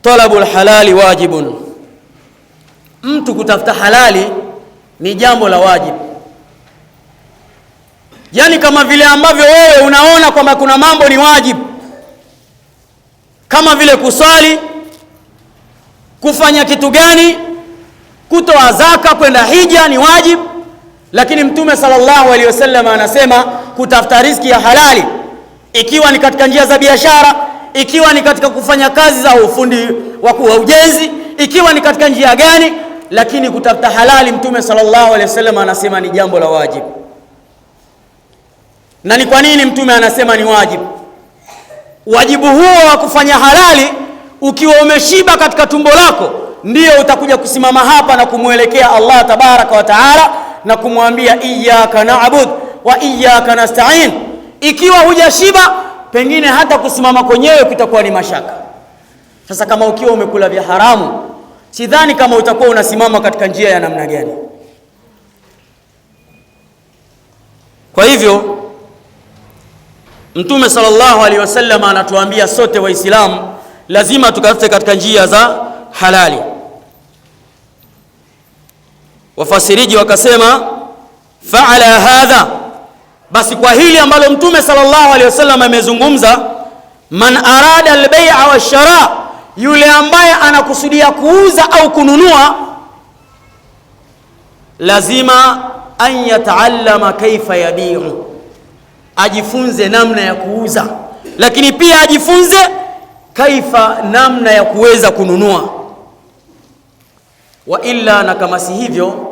talabul halali wajibun, mtu kutafuta halali ni jambo la wajibu. Yani kama vile ambavyo wewe unaona kwamba kuna mambo ni wajibu, kama vile kuswali, kufanya kitu gani, kutoa zaka, kwenda hija ni wajibu, lakini Mtume sallallahu alaihi wasallam anasema kutafuta riziki ya halali, ikiwa ni katika njia za biashara, ikiwa ni katika kufanya kazi za ufundi wa ujenzi, ikiwa ni katika njia gani, lakini kutafuta halali Mtume sallallahu alaihi wasallam anasema ni jambo la wajibu. Na ni kwa nini Mtume anasema ni wajibu? Wajibu huo wa kufanya halali ukiwa umeshiba katika tumbo lako, ndio utakuja kusimama hapa na kumuelekea Allah tabaraka wa taala na kumwambia iyyaka na'bud wa iyyaka nasta'in. Ikiwa hujashiba, pengine hata kusimama kwenyewe kitakuwa ni mashaka. Sasa kama ukiwa umekula vya haramu, sidhani kama utakuwa unasimama katika njia ya namna gani. Kwa hivyo Mtume sallallahu alaihi wasallam anatuambia sote Waislamu lazima tukatafute katika njia za halali. Wafasiriji wakasema fa'ala hadha, basi kwa hili ambalo Mtume sallallahu alaihi wasallam amezungumza, man arada al-bay'a wash-shara, yule ambaye anakusudia kuuza au kununua, lazima an yataallama kaifa yabi'u, ajifunze namna ya kuuza, lakini pia ajifunze kaifa, namna ya kuweza kununua. Wa illa, na kama si hivyo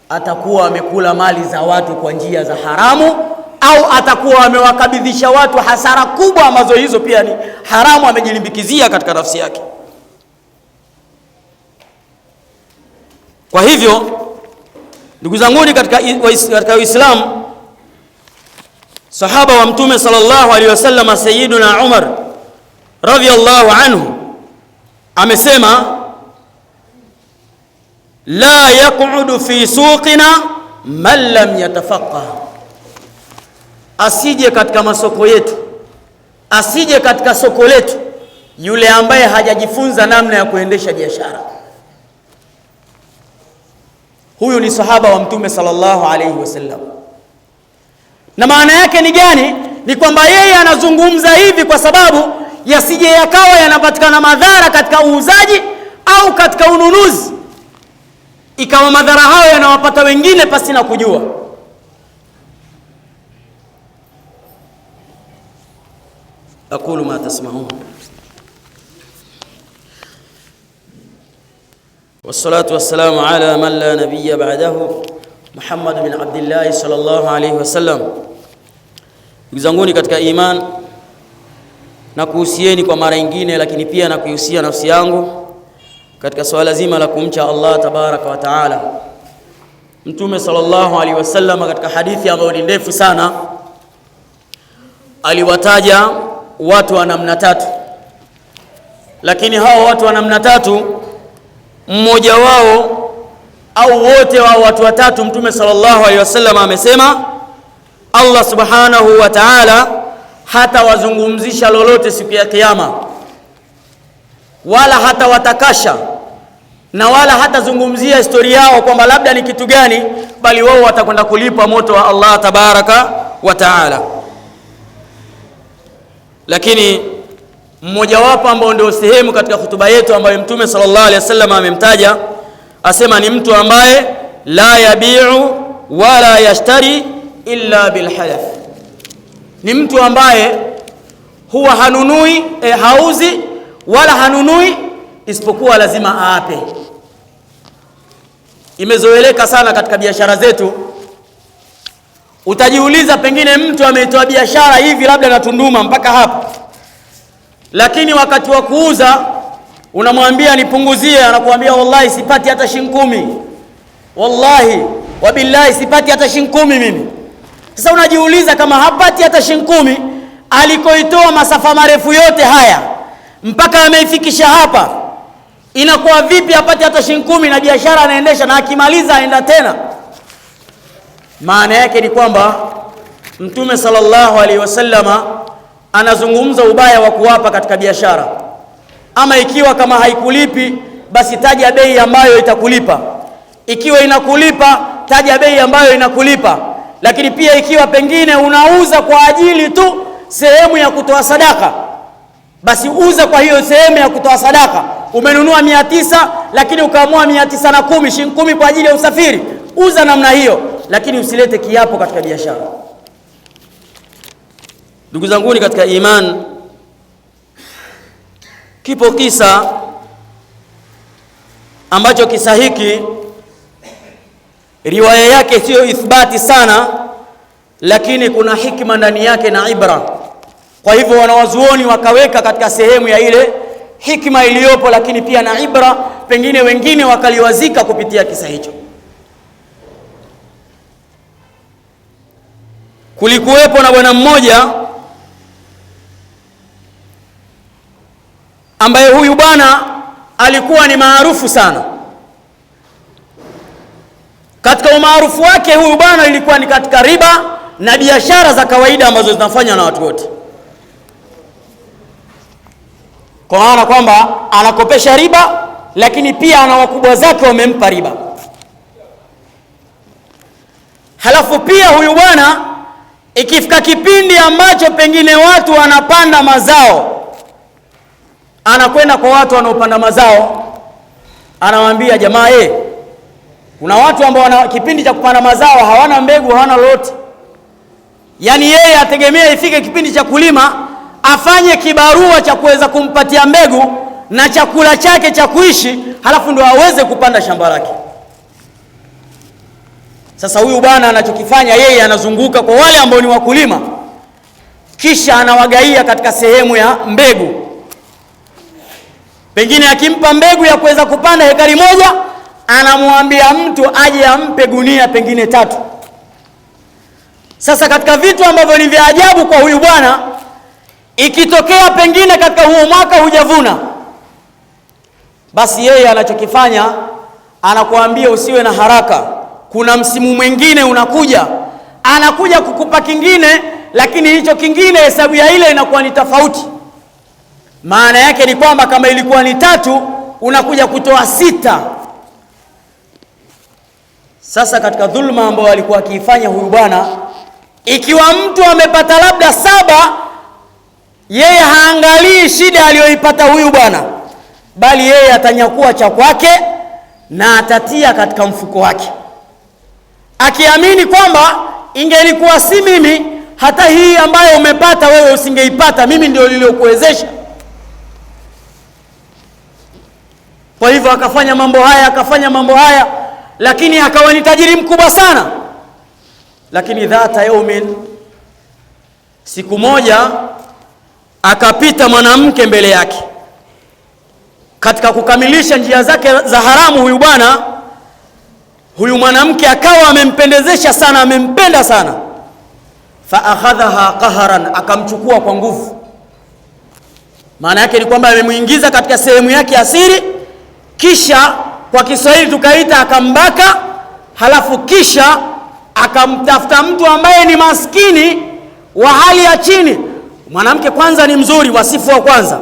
atakuwa amekula mali za watu kwa njia za haramu, au atakuwa amewakabidhisha watu hasara kubwa ambazo hizo pia ni haramu, amejilimbikizia katika nafsi yake. Kwa hivyo ndugu zangu katika Uislamu, sahaba wa Mtume sallallahu alaihi wasallam Sayyiduna Umar radhiyallahu anhu amesema la yaqudu fi suqina man lam yatafaqqah, asije katika masoko yetu, asije katika soko letu yule ambaye hajajifunza namna ya kuendesha biashara. Huyu ni sahaba wa Mtume sallallahu alaihi wasallam. Na maana yake ni gani? Ni kwamba yeye anazungumza hivi kwa sababu yasije yakawa yanapatikana madhara katika uuzaji au katika ununuzi, ikawa madhara hayo yanawapata wengine pasi na kujua. Aqulu ma tasma'un wassalatu wassalamu ala man la nabiyya ba'dahu Muhammad bin Abdullah sallallahu alayhi wasallam. Ndugu zangu katika iman, na kuhusieni kwa mara nyingine, lakini pia na kuhusia nafsi yangu katika swala zima la kumcha Allah tabaraka wa taala. Mtume sallallahu alaihi wasallam katika hadithi ambayo ni ndefu sana aliwataja watu wa namna tatu, lakini hao watu wa namna tatu, mmoja wao au wote wa watu watatu, Mtume sallallahu alaihi wasallam amesema Allah subhanahu wa ta'ala hata wazungumzisha lolote siku ya kiyama, wala hata watakasha, na wala hata zungumzia historia yao kwamba labda ni kitu gani, bali wao watakwenda kulipa moto wa Allah tabaraka wa ta'ala. Lakini mmoja wapo ambao ndio sehemu katika hutuba yetu ambayo Mtume sallallahu alaihi wasallam amemtaja, asema ni mtu ambaye la yabi'u wala yashtari illa bilhalaf, ni mtu ambaye huwa hanunui hauzi wala hanunui isipokuwa lazima aape. Imezoeleka sana katika biashara zetu. Utajiuliza pengine mtu ameitoa biashara hivi labda na Tunduma mpaka hapa, lakini wakati wa kuuza unamwambia nipunguzie, anakuambia wallahi sipati hata shilingi 10, wallahi wabillahi sipati hata shilingi 10 mimi. Sasa unajiuliza kama hapati hata shilingi 10, alikoitoa masafa marefu yote haya mpaka ameifikisha hapa, inakuwa vipi apate hata shilingi 10 na biashara anaendesha na akimaliza aenda tena? Maana yake ni kwamba Mtume sallallahu alaihi wasallama anazungumza ubaya wa kuwapa katika biashara. Ama ikiwa kama haikulipi, basi taja bei ambayo itakulipa. Ikiwa inakulipa, taja bei ambayo inakulipa. Lakini pia ikiwa pengine unauza kwa ajili tu sehemu ya kutoa sadaka, basi uza kwa hiyo sehemu ya kutoa sadaka. Umenunua 900 lakini ukaamua 910, shilingi 10 kwa ajili ya usafiri, uza namna hiyo, lakini usilete kiapo katika biashara. Ndugu zanguni katika iman, kipo kisa ambacho kisa hiki riwaya yake sio ithbati sana, lakini kuna hikma ndani yake na ibra. Kwa hivyo wanawazuoni wakaweka katika sehemu ya ile hikma iliyopo, lakini pia na ibra, pengine wengine wakaliwazika kupitia kisa hicho. Kulikuwepo na bwana mmoja ambaye huyu bwana alikuwa ni maarufu sana. Katika umaarufu wake huyu bwana ilikuwa ni katika riba na biashara za kawaida ambazo zinafanywa na watu wote. Kwa maana kwamba anakopesha riba, lakini pia ana wakubwa zake wamempa riba. Halafu pia huyu bwana ikifika kipindi ambacho pengine watu wanapanda mazao, anakwenda kwa watu wanaopanda mazao, anawaambia jamaa, kuna watu ambao wana kipindi cha kupanda mazao hawana mbegu, hawana lolote. Yaani yeye ategemea ifike kipindi cha kulima, afanye kibarua cha kuweza kumpatia mbegu na chakula chake cha kuishi, halafu ndio aweze kupanda shamba lake. Sasa huyu bwana anachokifanya, yeye anazunguka kwa wale ambao ni wakulima, kisha anawagaia katika sehemu ya mbegu. Pengine akimpa mbegu ya kuweza kupanda hekari moja, anamwambia mtu aje ampe gunia pengine 3. Sasa katika vitu ambavyo ni vya ajabu kwa huyu bwana, ikitokea pengine katika huo mwaka hujavuna, basi yeye anachokifanya, anakuambia usiwe na haraka, kuna msimu mwingine unakuja, anakuja kukupa kingine, lakini hicho kingine hesabu ya ile inakuwa ni tofauti. Maana yake ni kwamba kama ilikuwa ni 3, unakuja kutoa 6. Sasa katika dhulma ambayo alikuwa akiifanya huyu bwana, ikiwa mtu amepata labda 7, yeye haangalii shida aliyoipata huyu bwana, bali yeye atanyakua cha kwake na atatia katika mfuko wake, akiamini kwamba ingelikuwa si mimi, hata hii ambayo umepata wewe usingeipata, mimi ndio niliyokuwezesha. Kwa hivyo akafanya mambo haya, lakini akawa ni tajiri mkubwa sana. Lakini dhata yaumin, siku moja akapita mwanamke mbele yake. Katika kukamilisha njia zake za haramu, huyu bwana, huyu mwanamke akawa amempendezesha sana, amempenda sana. Fa akhadhaha qaharan, akamchukua kwa nguvu. Maana yake ni kwamba amemuingiza katika sehemu yake ya siri, kisha kwa Kiswahili tukaita akambaka. Halafu kisha akamtafuta mtu ambaye ni maskini wa hali ya chini. Mwanamke kwanza ni mzuri, wasifu wa kwanza,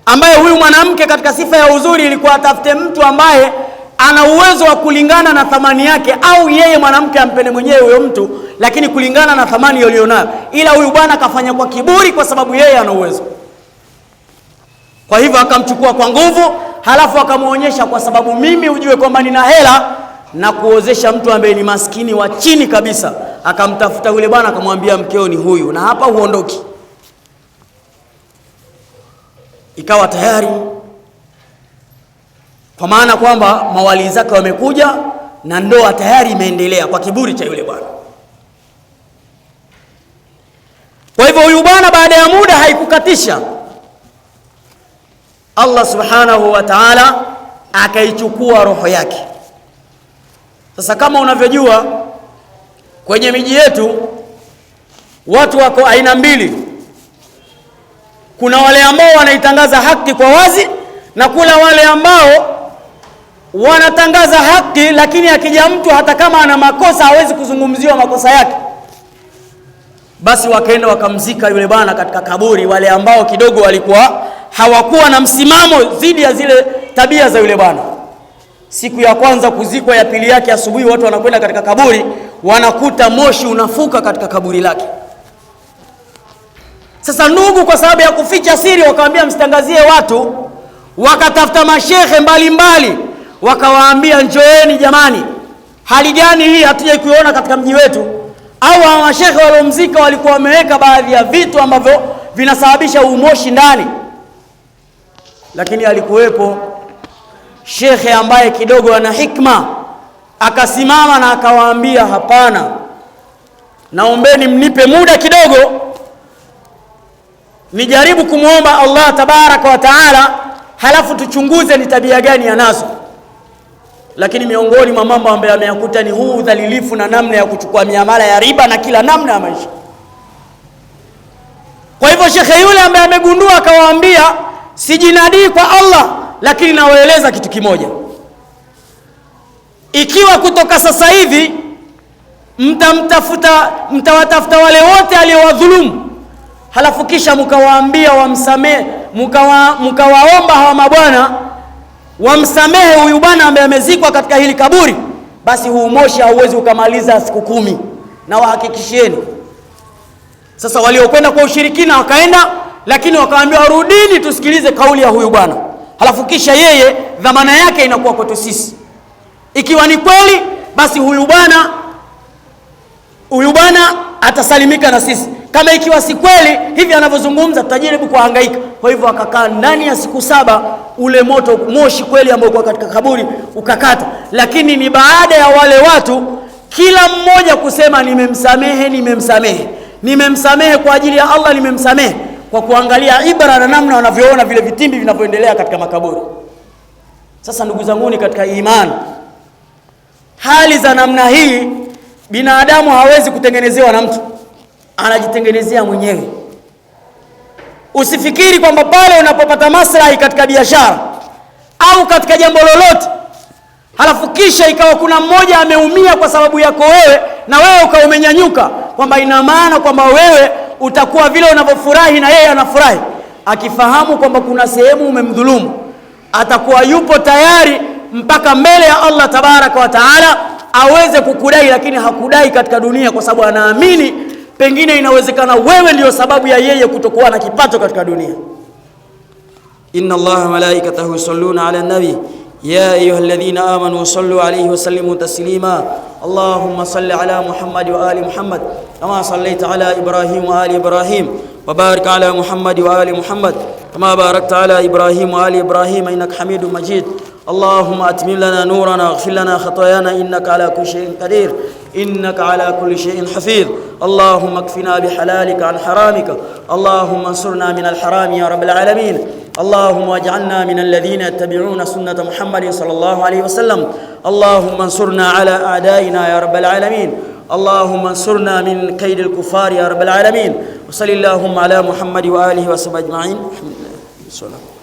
ambaye huyu mwanamke katika sifa ya uzuri ilikuwa atafute mtu ambaye ana uwezo wa kulingana na thamani yake, au yeye mwanamke ampende mwenyewe huyo mtu, lakini kulingana na thamani aliyonayo. Ila huyu bwana akafanya kwa kiburi, kwa sababu yeye ana uwezo. Kwa hivyo akamchukua kwa nguvu, halafu akamuonyesha, kwa sababu mimi ujue kwamba nina hela, na kuozesha mtu ambaye ni maskini wa chini kabisa. Akamtafuta yule bwana, akamwambia mkeo ni huyu na hapa huondoki. Ikawa tayari, kwa maana kwamba mawali zake wamekuja na ndoa tayari imeendelea, kwa kiburi cha yule bwana. Kwa hivyo huyu bwana baada ya muda, haikukatisha, Allah subhanahu wa ta'ala akaichukua roho yake. Sasa kama unavyojua, kwenye miji yetu watu wako aina mbili. Kuna wale ambao wanaitangaza haki kwa wazi, na kuna wale ambao wanatangaza haki, lakini akija mtu hata kama ana makosa hawezi kuzungumziwa makosa yake. Basi wakaenda wakamzika yule bwana katika kaburi, wale ambao kidogo walikuwa hawakuwa na msimamo dhidi ya zile tabia za yule bwana. Siku ya kwanza kuzikwa, ya pili yake asubuhi watu wanakwenda katika kaburi, wanakuta moshi unafuka katika kaburi lake. Sasa ndugu, kwa sababu ya kuficha siri, wakamwambia msitangazie watu. Wakatafuta mashehe mbalimbali, wakawaambia njoeni jamani, hali gani hii hatuje kuiona katika mji wetu? Au mashehe waliomzika walikuwa wameweka baadhi ya vitu ambavyo vinasababisha umoshi ndani. Lakini alikuwepo shekhe ambaye kidogo ana hikma, akasimama na akawaambia, hapana, naombeni mnipe muda kidogo nijaribu kumuomba Allah tabaraka wa taala, halafu tuchunguze ni tabia gani anazo. Lakini miongoni mwa mambo ambayo ameyakuta ni huu udhalilifu na namna ya kuchukua miamala ya riba na kila namna ya maisha. Kwa hivyo shekhe yule ambaye amegundua akawaambia, sijinadii kwa Allah, lakini nawaeleza kitu kimoja. Ikiwa kutoka sasa hivi mtawatafuta wale wote aliowadhulumu, halafu kisha mkawaambia wamsamehe, mkawaomba hawa mabwana wamsamehe huyu bwana ambaye amezikwa katika hili kaburi, basi huu moshi hauwezi ukamaliza siku 10, na wahakikishieni. Sasa waliokwenda kwa ushirikina wakaenda, lakini wakaambiwa rudini tusikilize kauli ya huyu bwana, halafu kisha yeye dhamana yake inakuwa kwetu sisi. Ikiwa ni kweli, basi huyu bwana atasalimika na sisi. Kama ikiwa si kweli hivi anavyozungumza, tutajaribu kuhangaika. Kwa hivyo akakaa ndani ya siku 7 ule moshi kweli ambao kwa katika kaburi ukakata. Lakini ni baada ya wale watu kila mmoja kusema nimemsamehe kwa ajili ya Allah, nimemsamehe, kwa kuangalia ibra na namna wanavyoona vile vitimbi vinavyoendelea katika makaburi. Sasa ndugu zanguni katika imani, hali za namna hii binadamu hawezi kutengenezewa na mtu, anajitengenezea mwenyewe. Usifikiri kwamba pale unapopata maslahi katika biashara au katika jambo lolote, halafu kisha ikawa kuna mmoja ameumia kwa sababu yako wewe na wewe ukaumenyanyuka, kwamba ina maana kwamba wewe utakuwa vile unavyofurahi na yeye anafurahi. Akifahamu kwamba kuna sehemu umemdhulumu, atakuwa yupo tayari mpaka mbele ya Allah tabaraka wa taala aweze kukudai, lakini hakudai katika dunia, kwa sababu anaamini pengine inawezekana wewe ndio sababu ya yeye kutokuwa na kipato katika dunia. Inna Allaha malaikatahu yusalluna ala nabi ya ayyuhalladhina amanu sallu alayhi wa sallimu taslima. Allahumma salli ala Muhammad wa ali Muhammad kama sallaita ala Ibrahim wa ali Ibrahim, wa barik ala Muhammad wa ali Muhammad kama barakta ala Ibrahim wa ali Ibrahim innaka Hamidum Majid. اللهم أتمم لنا نورنا واغفر لنا خطايانا إنك على كل شيء قدير إنك على كل شيء حفيظ. اللهم اكفنا بحلالك عن حرامك. اللهم انصرنا من الحرام يا رب العالمين. اللهم اجعلنا من الذين يتبعون سنة محمد صلى الله عليه وسلم. اللهم انصرنا على أعدائنا يا رب العالمين. اللهم انصرنا من كيد الكفار يا رب العالمين. وصلى اللهم على محمد وآله وصحبه أجمعين. الحمد لله.